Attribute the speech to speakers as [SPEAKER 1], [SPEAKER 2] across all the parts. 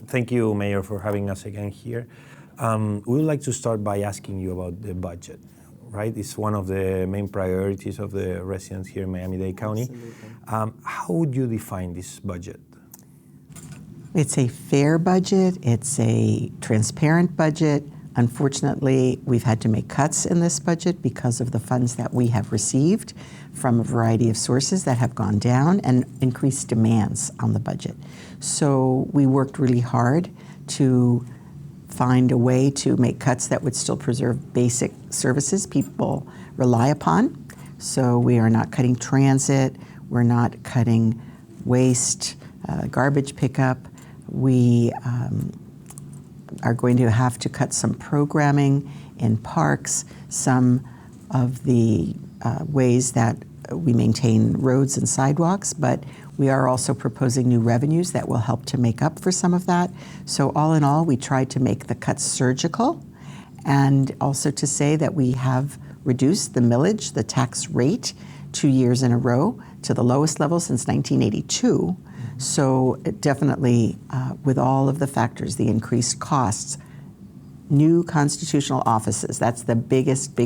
[SPEAKER 1] Thank you, Mayor, for having us again here. We would like to start by asking you about the budget, right? It's one of the main priorities of the residents here in Miami-Dade County. How would you define this budget?
[SPEAKER 2] It's a fair budget. It's a transparent budget. Unfortunately, we've had to make cuts in this budget because of the funds that we have received from a variety of sources that have gone down and increased demands on the budget. So we worked really hard to find a way to make cuts that would still preserve basic services people rely upon. So we are not cutting transit, we're not cutting waste, garbage pickup. We are going to have to cut some programming in parks, some of the ways that we maintain roads and sidewalks, but we are also proposing new revenues that will help to make up for some of that. So all in all, we tried to make the cuts surgical, and also to say that we have reduced the millage, the tax rate, 2 years in a row to the lowest level since 1982. So definitely, with all of the factors, the increased costs, new constitutional offices, that's the biggest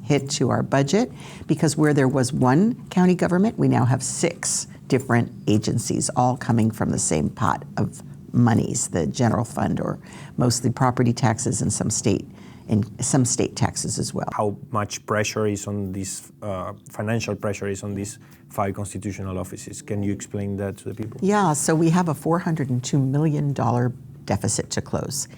[SPEAKER 2] hit to our budget, because where there was one county government, we now have 6 different agencies, all coming from the same pot of monies, the general fund, or mostly property taxes and some state taxes as well.
[SPEAKER 1] How much pressure is on this, financial pressure is on these 5 constitutional offices? Can you explain that to the people?
[SPEAKER 2] Yeah, so we have a $402 million deficit to close,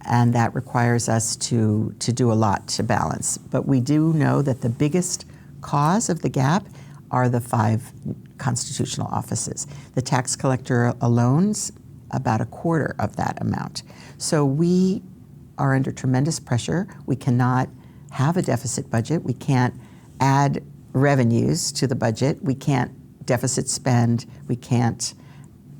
[SPEAKER 2] and that requires us to do a lot to balance. But we do know that the biggest cause of the gap are the 5 constitutional offices. The tax collector alone's about a quarter of that amount. So we are under tremendous pressure. We cannot have a deficit budget. We can't add revenues to the budget. We can't deficit spend. We can't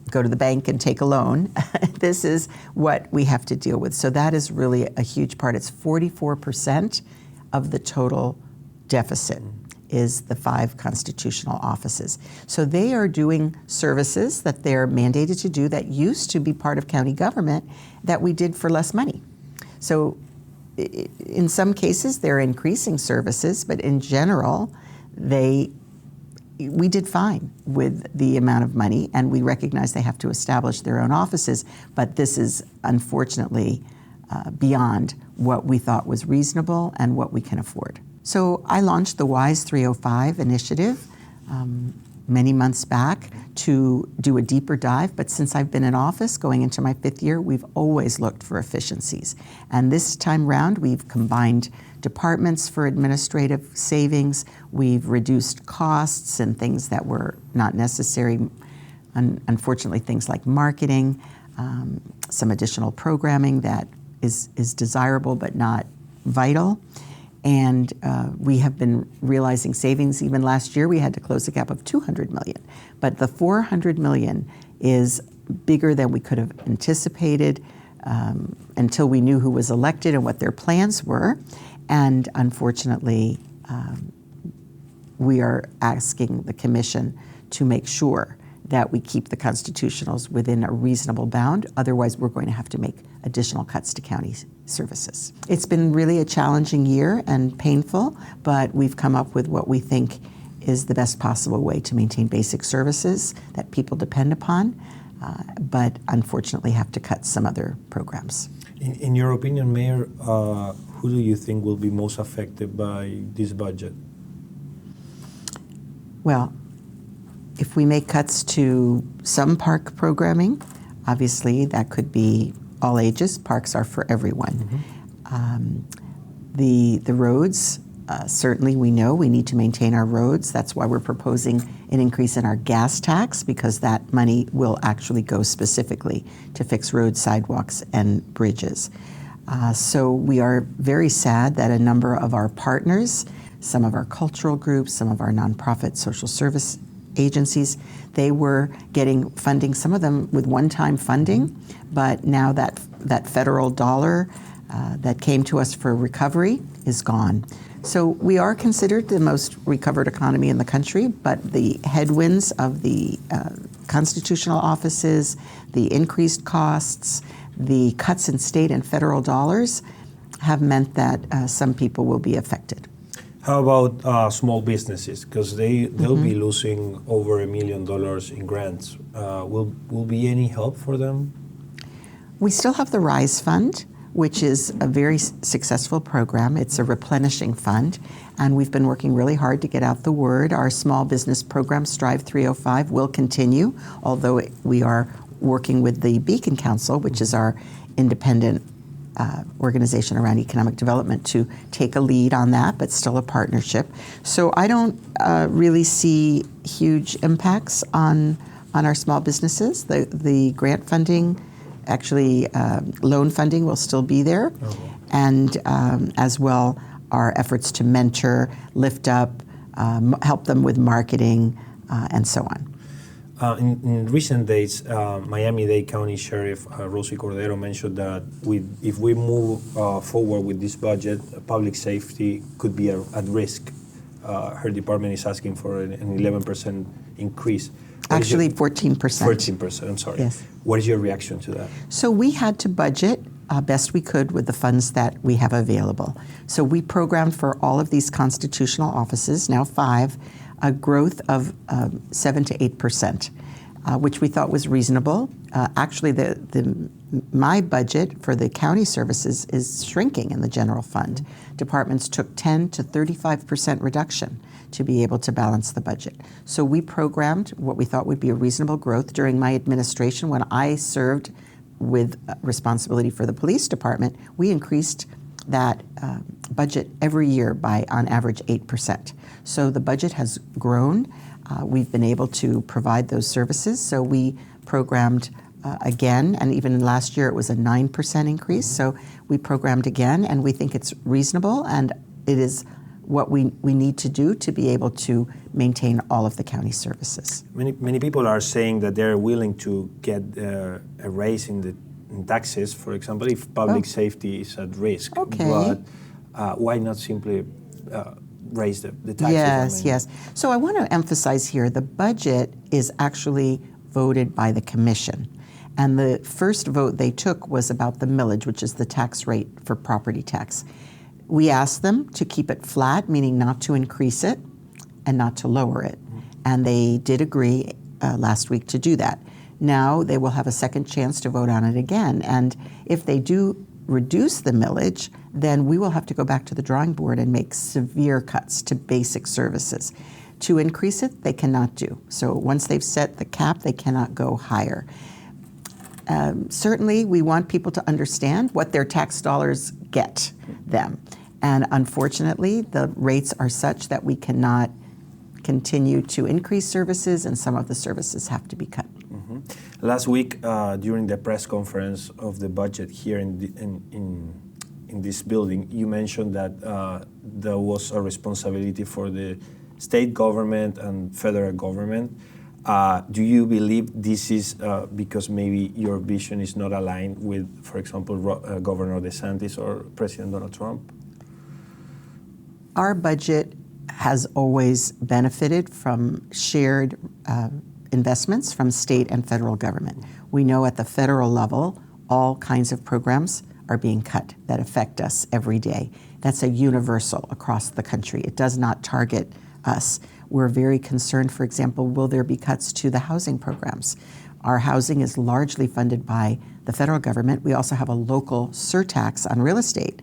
[SPEAKER 2] go to the bank and take a loan. This is what we have to deal with. So that is really a huge part. It's 44% of the total deficit is the 5 constitutional offices. So they are doing services that they're mandated to do that used to be part of county government that we did for less money. So in some cases, they're increasing services, but in general, we did fine with the amount of money, and we recognize they have to establish their own offices, but this is unfortunately beyond what we thought was reasonable and what we can afford. So I launched the WISE 305 initiative many months back to do a deeper dive, but since I've been in office, going into my 5th year, we've always looked for efficiencies. And this time round, we've combined departments for administrative savings, we've reduced costs and things that were not necessary, unfortunately things like marketing, some additional programming that is desirable but not vital. And we have been realizing savings. Even last year, we had to close a gap of $200 million. But the $400 million is bigger than we could have anticipated until we knew who was elected and what their plans were. And unfortunately, we are asking the commission to make sure that we keep the constitutionals within a reasonable bound. Otherwise, we're going to have to make additional cuts to county services. It's been really a challenging year and painful, but we've come up with what we think is the best possible way to maintain basic services that people depend upon, but unfortunately have to cut some other programs.
[SPEAKER 1] In your opinion, Mayor, who do you think will be most affected by this budget?
[SPEAKER 2] Well, if we make cuts to some park programming, obviously that could be all ages. Parks are for everyone. The roads, certainly we know we need to maintain our roads. That's why we're proposing an increase in our gas tax, because that money will actually go specifically to fix roads, sidewalks, and bridges. So we are very sad that a number of our partners, some of our cultural groups, some of our nonprofit social service agencies, they were getting funding, some of them with one-time funding, but now that federal dollar that came to us for recovery is gone. So we are considered the most recovered economy in the country, but the headwinds of the constitutional offices, the increased costs, the cuts in state and federal dollars have meant that some people will be affected.
[SPEAKER 1] How about small businesses? Because they'll be losing over $1 million in grants. Will be any help for them?
[SPEAKER 2] We still have the RISE Fund, which is a very successful program. It's a replenishing fund, and we've been working really hard to get out the word. Our small business program, Strive 305, will continue, although we are working with the Beacon Council, which is our independent organization around economic development, to take a lead on that, but still a partnership. So I don't really see huge impacts on our small businesses. The grant funding, actually loan funding, will still be there, and as well our efforts to mentor, lift up, help them with marketing, and so on.
[SPEAKER 1] In recent days, Miami-Dade County Sheriff Rosie Cordero mentioned that if we move forward with this budget, public safety could be at risk. Her department is asking for an 11% increase.
[SPEAKER 2] Actually, 14%.
[SPEAKER 1] 14%, I'm sorry.
[SPEAKER 2] Yes.
[SPEAKER 1] What is your reaction to that?
[SPEAKER 2] So we had to budget best we could with the funds that we have available. So we programmed for all of these constitutional offices, now 5, a growth of 7 to 8%, which we thought was reasonable. Actually, my budget for the county services is shrinking in the general fund. Departments took 10 to 35% reduction to be able to balance the budget. So we programmed what we thought would be a reasonable growth. During my administration, when I served with responsibility for the police department, we increased that budget every year by, on average, 8%. So the budget has grown. We've been able to provide those services. So we programmed again, and even last year it was a 9% increase. So we programmed again, and we think it's reasonable, and it is what we need to do to be able to maintain all of the county services.
[SPEAKER 1] Many people are saying that they're willing to get a raise in taxes, for example, if public safety is at risk.
[SPEAKER 2] Okay.
[SPEAKER 1] But why not simply raise the taxes?
[SPEAKER 2] Yes. So I want to emphasize here, the budget is actually voted by the commission. And the first vote they took was about the millage, which is the tax rate for property tax. We asked them to keep it flat, meaning not to increase it and not to lower it. And they did agree last week to do that. Now they will have a second chance to vote on it again. And if they do reduce the millage, then we will have to go back to the drawing board and make severe cuts to basic services. To increase it, they cannot do. So once they've set the cap, they cannot go higher. Certainly, we want people to understand what their tax dollars get them. And unfortunately, the rates are such that we cannot continue to increase services, and some of the services have to be cut.
[SPEAKER 1] Mm-hmm. Last week, during the press conference of the budget here in this building, you mentioned that there was a responsibility for the state government and federal government. Do you believe this is because maybe your vision is not aligned with, for example, Governor DeSantis or President Donald Trump?
[SPEAKER 2] Our budget has always benefited from shared investments from state and federal government. We know at the federal level, all kinds of programs are being cut that affect us every day. That's a universal across the country. It does not target us. We're very concerned, for example, will there be cuts to the housing programs? Our housing is largely funded by the federal government. We also have a local surtax on real estate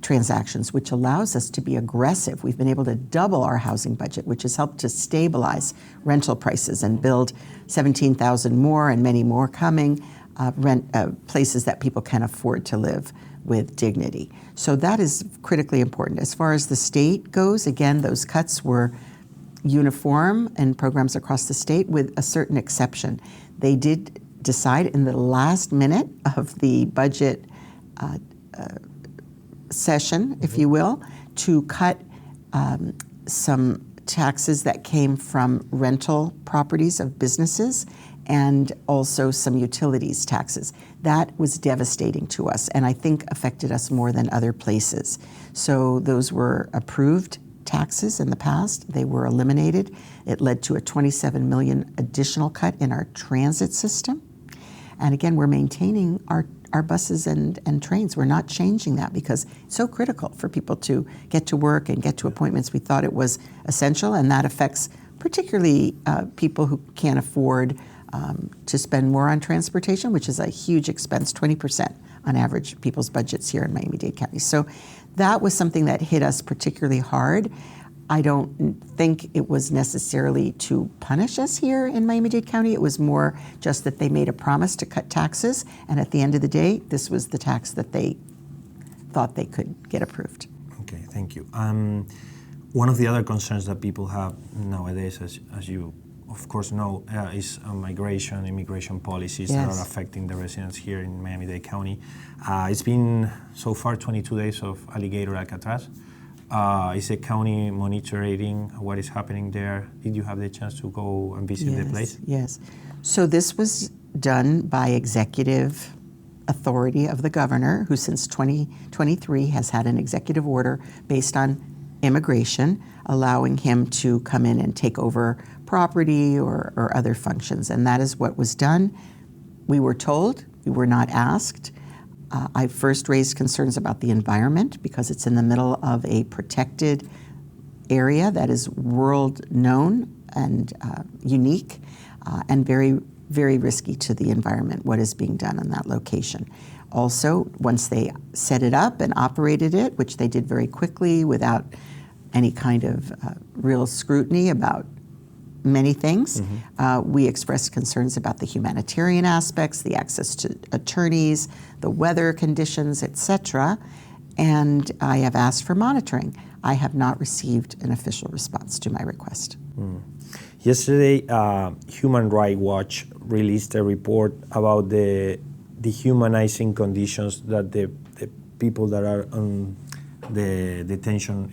[SPEAKER 2] transactions, which allows us to be aggressive. We've been able to double our housing budget, which has helped to stabilize rental prices and build 17,000 more and many more coming, places that people can afford to live with dignity. So that is critically important. As far as the state goes, again, those cuts were uniform in programs across the state with a certain exception. They did decide in the last minute of the budget session, if you will, to cut some taxes that came from rental properties of businesses and also some utilities taxes. That was devastating to us, and I think affected us more than other places. So those were approved taxes in the past. They were eliminated. It led to a $27 million additional cut in our transit system. And again, we're maintaining our buses and trains. We're not changing that because it's so critical for people to get to work and get to appointments. We thought it was essential, and that affects particularly people who can't afford to spend more on transportation, which is a huge expense, 20% on average people's budgets here in Miami-Dade County. So that was something that hit us particularly hard. I don't think it was necessarily to punish us here in Miami-Dade County. It was more just that they made a promise to cut taxes, and at the end of the day, this was the tax that they thought they could get approved.
[SPEAKER 1] Okay, thank you. One of the other concerns that people have nowadays, as you of course know, is immigration policies that are affecting the residents here in Miami-Dade County. It's been so far 22 days of Alligator Alcatraz. Is the county monitoring what is happening there? Did you have the chance to go and visit the place?
[SPEAKER 2] Yes. So this was done by executive authority of the governor, who since 2023 has had an executive order based on immigration, allowing him to come in and take over property or other functions. And that is what was done. We were told, we were not asked. I first raised concerns about the environment because it's in the middle of a protected area that is world known and unique and very, very risky to the environment, what is being done in that location. Also, once they set it up and operated it, which they did very quickly without any kind of real scrutiny about many things, we expressed concerns about the humanitarian aspects, the access to attorneys, the weather conditions, etc. And I have asked for monitoring. I have not received an official response to my request.
[SPEAKER 1] Yesterday, Human Rights Watch released a report about the dehumanizing conditions that the people that are on the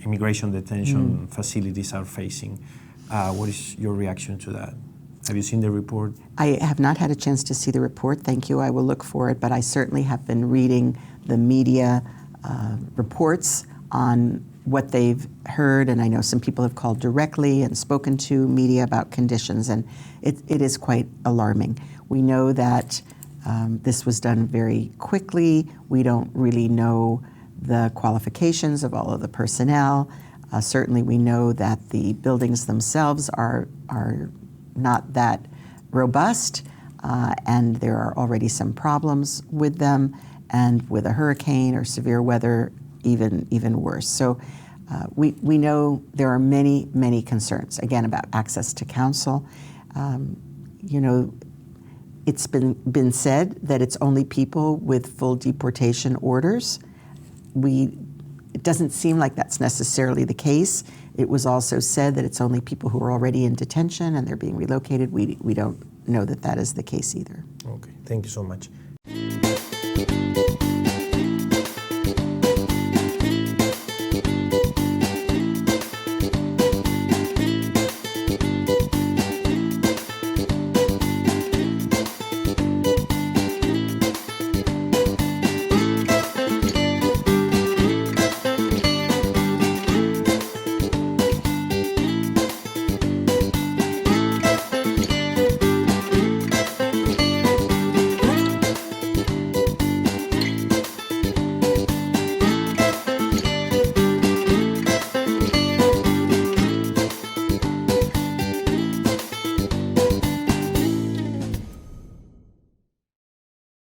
[SPEAKER 1] immigration detention facilities are facing. What is your reaction to that? Have you seen the report?
[SPEAKER 2] I have not had a chance to see the report. Thank you. I will look for it. But I certainly have been reading the media reports on what they've heard. And I know some people have called directly and spoken to media about conditions. And it is quite alarming. We know that this was done very quickly. We don't really know the qualifications of all of the personnel. Certainly we know that the buildings themselves are not that robust, and there are already some problems with them, and with a hurricane or severe weather, even worse. So we know there are many, many concerns, again, about access to counsel. It's been said that it's only people with full deportation orders. It doesn't seem like that's necessarily the case. It was also said that it's only people who are already in detention and they're being relocated. We don't know that that is the case either.
[SPEAKER 1] Okay, thank you so much.